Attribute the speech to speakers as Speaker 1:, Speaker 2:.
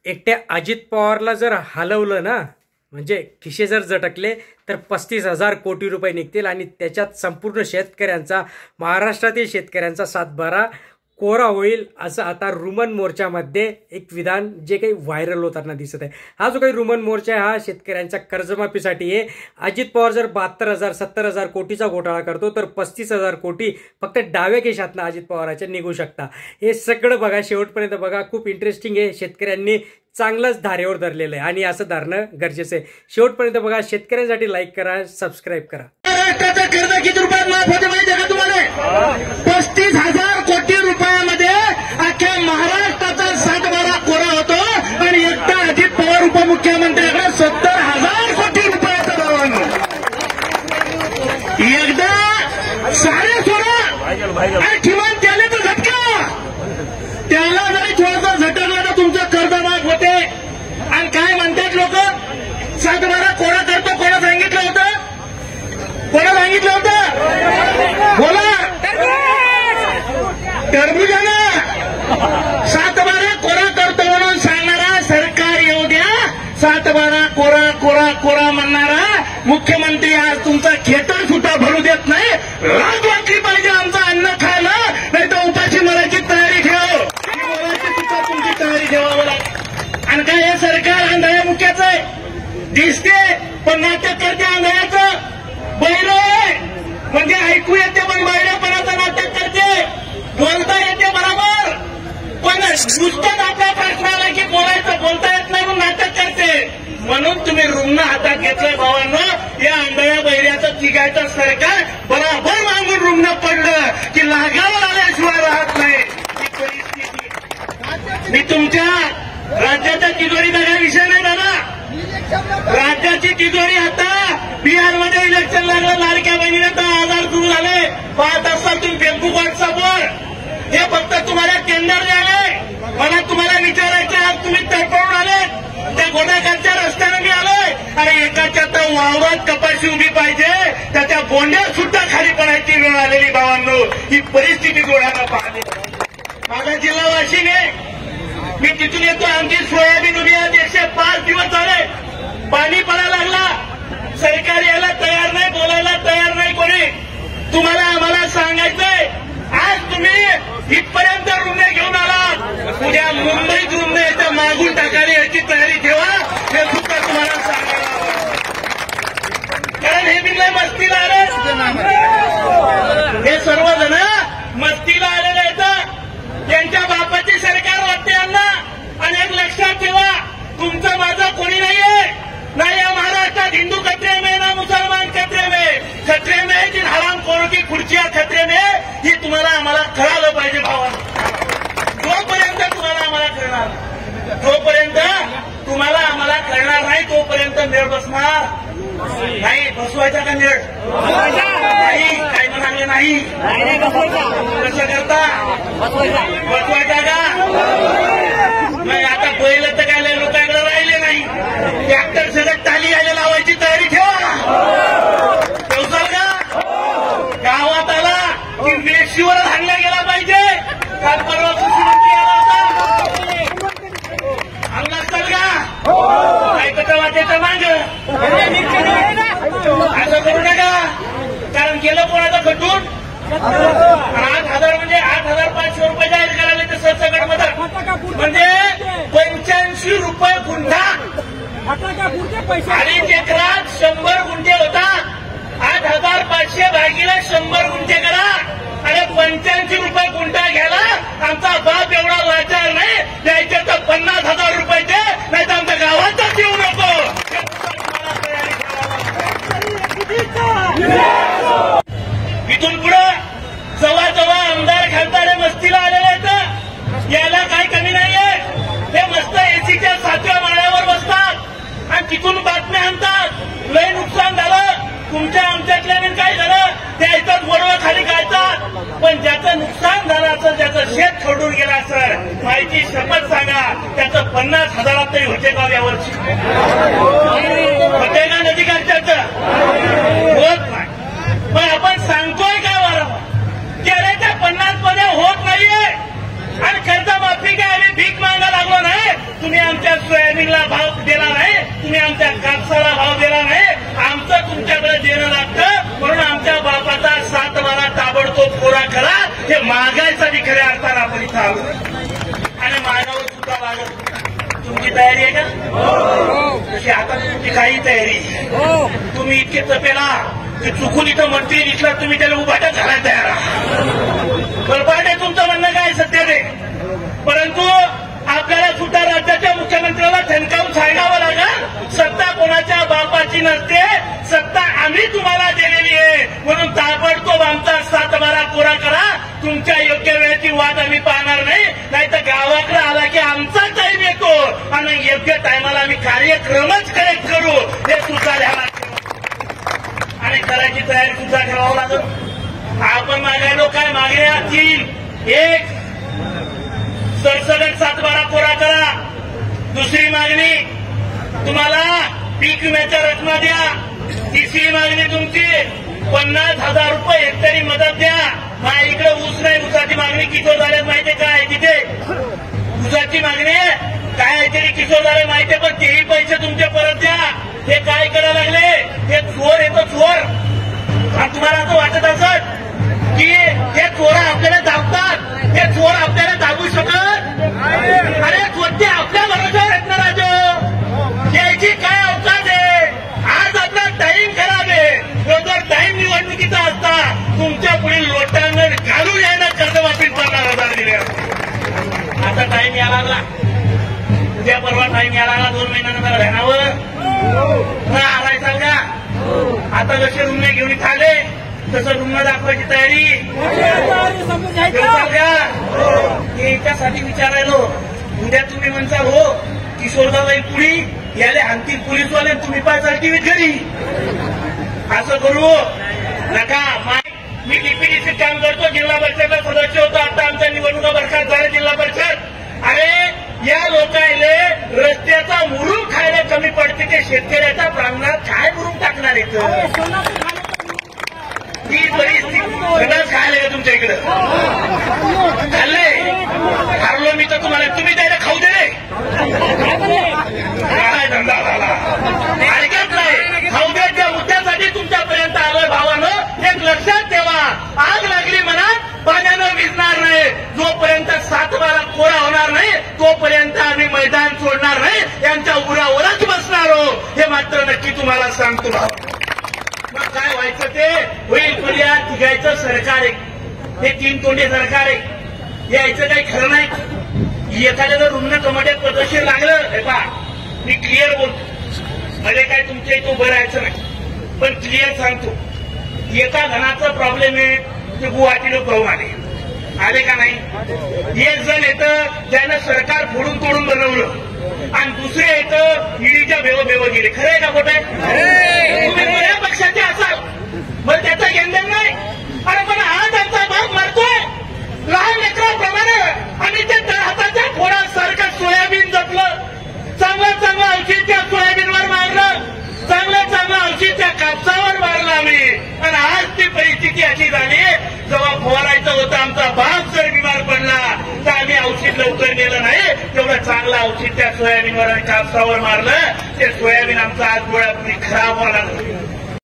Speaker 1: एकट्या अजित पवारला जर हलवलं ना, म्हणजे खिशे जर झटकले तर 35,000 कोटी रुपये निघतील आणि त्याच्यात संपूर्ण शेतकऱ्यांचा, महाराष्ट्रातील शेतकऱ्यांचा सातबारा कोरा होईल, असं आता रुमन मोर्चामध्ये एक विधान जे काही व्हायरल होताना दिसत आहे. हा जो काही रुमन मोर्चा आहे हा शेतकऱ्यांच्या कर्जमाफीसाठी आहे. अजित पवार जर 72,000 70,000 कोटीचा घोटाळा करतो तर 35,000 कोटी फक्त डाव्या केशातनं अजित पवारांच्या निघू शकता. हे सगळं बघा, शेवटपर्यंत बघा, खूप इंटरेस्टिंग आहे. शेतकऱ्यांनी चांगलंच धारेवर धरलेलं आहे आणि असं धरणं गरजेचं आहे. शेवटपर्यंत बघा. शेतकऱ्यांसाठी लाईक करा, सबस्क्राईब करा.
Speaker 2: महाराष्ट्राचं कर्ज किती रुपयात माफ होते माहिती आहे का तुम्हाला? 35,000 कोटी रुपयामध्ये अख्ख्या महाराष्ट्राचा सातबारा कोरा होतो आणि एकटा अजित पवार उपमुख्यमंत्र्याकडे 70,000 कोटी रुपयाचा भावानं. एकदा सारे सोडा किमान त्याला तर झटका, त्याला जरी थोडासा झटकला तर तुमचं कर्ज माफ होते. आणि काय म्हणतात लोक, सातबारा कोरा करतो. कोणा सांगितलं होतं? कोणा सांगितलं होतं? बोला. टरबुजाला सातबारा कोरा करतो म्हणून सांगणारा सरकार येऊ द्या. सातबारा कोरा कोरा कोरा म्हणणारा मुख्यमंत्री आज तुमचा खेतर सुद्धा भरू देत नाही. राग वाटली पाहिजे आमचं अन्न खायला, नाही तर उपाशी मरायची तयारी ठेवा. बोलायची सुद्धा तुमची तयारी ठेवावं लागेल. आणि काय हे सरकार आंधळ्या मुख्याचं आहे, दिसते पण नाटक करते आंधळ्याचं. बैल म्हणजे ऐकू येते पण बैलपणाचं नाटक करते. बोलता येते बरोबर पण नुसतं आपल्या प्रश्नाला की बोलायचं, बोलता येत नाही म्हणून नाटक करते. म्हणून तुम्ही रुग्ण हातात घेतलंय भावांनो. या आंधळ्या बैऱ्याचं तिघायचं सरकार बरोबर मागून रुग्ण पडलं की लागावं लागल्याशिवाय राहत नाही. ही परिस्थिती. मी तुमच्या राज्याच्या तिजोरीचा काही विषय नाही दादा. राज्याची तिजोरी आता बिहारमध्ये इलेक्शन लागलं, लाडक्या बहिणीने 10,000 सुरू झाले. पाहत असाल तुम्ही फेसबुक, व्हॉट्सअपवर. हे फक्त तुम्हाला टेंडर द्याले. मला तुम्हाला विचारायचं, आज तुम्ही तडफडून आले, त्या गोडाकाठच्या रस्त्याने मी आलोय. आणि एकाच्या तर वावरात कपाशी उभी पाहिजे, त्याच्या बोंड्यात सुद्धा खाली पडायची वेळ आलेली भावांनो. ही परिस्थिती डोळ्याला पाहते. माझा जिल्हा वाशिम आहे, मी तिथून येतो. आमची सोयाबीन उभी आहे. 105 दिवस झाले, पाणी पडायला लागला. सरकार यायला तयार नाही, बोलायला तयार नाही कोणी. तुम्हाला आम्हाला सांगायचंय, आज तुम्ही इथपर्यंत रुग्ण घेऊन आलात, उद्या मुंबईत रुग्ण याच्या मागून टाकायला याची तयारी ठेवा. हे सुद्धा तुम्हाला सांगायला, कारण हे बिल्ला मस्तीला आले. हे सर्वजण मस्तीला आलेले आहेत. त्यांच्या बापाची सरकार वाटते यांना. आणि एक लक्षात ठेवा, तुमचं माझं कोणी नाहीये. ना या महाराष्ट्रात हिंदू खतरे में, ना मुसलमान खतरे में. खतरे में जिन हराम खोरों की खुर्चियां खतरे में, ही तुम्हाला आम्हाला कळालं पाहिजे भावांनो. जोपर्यंत तुम्हाला आम्हाला कळणार, जोपर्यंत तुम्हाला आम्हाला कळणार नाही तोपर्यंत मेळ बसणार नाही. बसवायचा का मेळ? नाही. काय म्हणाले नाही. कसं करता? बसवायचा का नाही? आता बैल तर काय लोकांकडे राहिले नाही. ट्रॅक्टर सगळं टाली यायला लावायची तयारी ठेवा. ठेवसाल का? गावात आला की वेशीवर हाणला गेला पाहिजे. काल परवा कृषीमंत्री आला होता, अंगात चाल का ऐकतं वाटेचं माग. असं करू नका, कारण गेलं कोणाचं खटून. 8,000 म्हणजे 8,500 रुपये जाहीर करायला ते सरसकट मदत, म्हणजे 85 रुपये गुंठा. 2.5 एकरात 100 गुंठे होता. 8,500 भागीला 100 गुंठे करा आणि 85 रुपये गुंठा घ्यायला. आमचा बाप एवढा लाचार नाही, द्यायचे तर 50,000 रुपये दे, नाही तर आमच्या गावातच येऊ नको. इथून पुढे जवळ जवळ आमदार खासदार मस्तीला आलेले आहेत. याला काही कमी नाहीये. हे मस्त एसीच्या 7व्या माळ्यावर बसतात आणि तिथून बातम्या आणतात, लय नुकसान झालं तुमच्या आमच्यातल्याने. काय झालं ते ऐकत वडवं खाली काढतात. पण ज्याचं नुकसान झालं असेल, ज्याचं शेत खरडून गेलं असेल, माहिती शपथ सांगा, त्याचं 50,000 तरी होते का यावर्षी? होते का नदीकाठच्याचं? होत नाही. पण आपण सांगतोय का वारंवार की अरे त्या 50 मध्ये होत नाहीये. आणि कर्जमाफी काय आम्ही भीक मागायला लागलो नाही. तुम्ही आमच्या सोयाबीनला भाव दिला नाही, तुम्ही आमच्या कापसाला भाव दिला नाही, आमचं तुमच्याकडे देणं लागतं, म्हणून आमच्या बापाचा 7 बारा ताबडतोब कोरा करा. हे मागायचा बी खऱ्या अर्थानं आपण इथं आलो आणि मागावर सुद्धा मागत. तुमची तयारी आहे का? तशी आता तुमची काही तयारी. तुम्ही इतके तपेला की चुकून इथं मंत्री दिसला तुम्ही त्याला उभाटा घालायला तयार आहात. बरपाट आहे तुमचं म्हणणं काय सत्य ते, परंतु आपल्याला सुद्धा राज्याच्या मुख्यमंत्र्याला ठणकावून सांगावं लागेल, सत्ता कोणाच्या बापाची नसते, सत्ता आम्ही तुम्हाला दिलेली आहे, म्हणून ताबडतोब आमचा 7 बारा कोरा करा. तुमच्या योग्य वेळेची वाट आम्ही पाहणार नाही, नाहीतर गावाकडे आला की आमचा टाईम येतो आणि योग्य टायमाला आम्ही कार्यक्रमच करेक्ट करू, हे सुद्धा ध्यानात आणि करायची तयारी सुद्धा ठेवावं लागेल. आपण मागायलो काय मागण्या 3. 1 सरसकट 7 बारा कोरा करा. दुसरी मागणी तुम्हाला पीक विम्याच्या रकमा द्या. तिसरी मागणी तुमची 50,000 रुपये हेक्टरी मदत द्या. इकडे ऊस नाही, ऊसाची मागणी किशोर झाल्यात माहितीये काय तिथे ऊसाची मागणी काय आहे तरी किशोर झाले माहितीये, पण तेही पैसे तुमचे परत द्या. हे काय करायला लागले, हे चोर येतो चोर. आणि तुम्हाला असं वाटत असत की हे चोर आपल्याला दाबतात, हे चोर आपल्याला दाबू शकत. अरे कोणते आपल्या भरोशावर आहेत ना राजो, यायची काय अवकाश आहे. आज आपला टाईम खराब आहे. जर टाईम निवडणुकीचा असता तुमच्या पुढील लोटांवर घालून यायला कर्जमाफी 50,000 दिले. आता टाईम यायला लागला, उद्या परवा टाईम यायला लागला, 2 महिन्यानंतर ध्यानावर आलायचाल का. आता जसे रुग्ण घेऊन इथं आले तसं रुग्ण दाखवायची तयारी याच्यासाठी विचारायलो. उद्या तुम्ही म्हणसाल हो किशोरदाबाई पुढी याले आणखी पोलीसवाले तुम्ही पाहिजे टीव्हीत घरी. असं करू नका. मी डीपीडीसी काम करतो, जिल्हा परिषदचा सदस्य होतो, आता आमच्या निवडणुका बरखास्त झाल्या जिल्हा परिषद. अरे या लोकांले रस्त्याचा मुरुम खायला कमी पडते, ते शेतकऱ्याच्या प्रांगणात काय मुरुम टाकणार येतं. ही परिस्थिती सगळंच खायला का तुमच्या इकडं खाल्ले हारलो मी तर तुम्हाला, तुम्ही त्याला खाऊ दे काय धंदा झाला ऐकत नाही. खाऊ दे त्या मुद्द्यासाठी तुमच्यापर्यंत आलोय भावानं. एक लक्षात ठेवा, आग लागली मनात पाण्यानं विजणार नाही. जोपर्यंत 7 बारा कोरा होणार नाही तोपर्यंत आम्ही मैदान सोडणार नाही, यांच्या उरावरच बसणार हो, हे मात्र नक्की तुम्हाला सांगतो भाऊ. मग काय व्हायचं ते होईल. पण या तिघायचं सरकार आहे, हे 3 तोंडे सरकार आहे, यायचं काही खरं नाही. एखाद्या रुग्ण कमाट्यात पदशीर लागलं हे पहा, मी क्लिअर बोलतो, म्हणजे काय तुमच्या इथं उभं राहायचं नाही, पण क्लिअर सांगतो. एका घराचा प्रॉब्लेम आहे, ते गुवाहाटीला पाहून आले का नाही. एक जण येतं त्यानं सरकार फोडून तोडून बनवलं आणि दुसरे येतं ईडीच्या बेव गेले. खरं आहे का खोटं आहे. तुम्ही बऱ्या पक्षाचे असाल मग त्याचा घेणदेण नाही. अरे पण आज आमचा बाप मारतोय लहान लेकराप्रमाणे आणि ते हाताच्या फोडासारखं सोयाबीन जपलं. चांगलं औषध त्या सोयाबीनवर मारलं, चांगलं औषध त्या कापसावर मारलं आम्ही. आणि आज ती परिस्थिती अशी झाली, जेव्हा फवारायचं होतं आमचा बाप जर बिमार पडला तर आम्ही औषध लवकर गेलं नाही. तेवढं चांगलं औषध त्या सोयाबीनवर आणि कापसावर मारलं, ते सोयाबीन आमचं आज डोळ्यापूर्वी खराब व्हायला लागलं.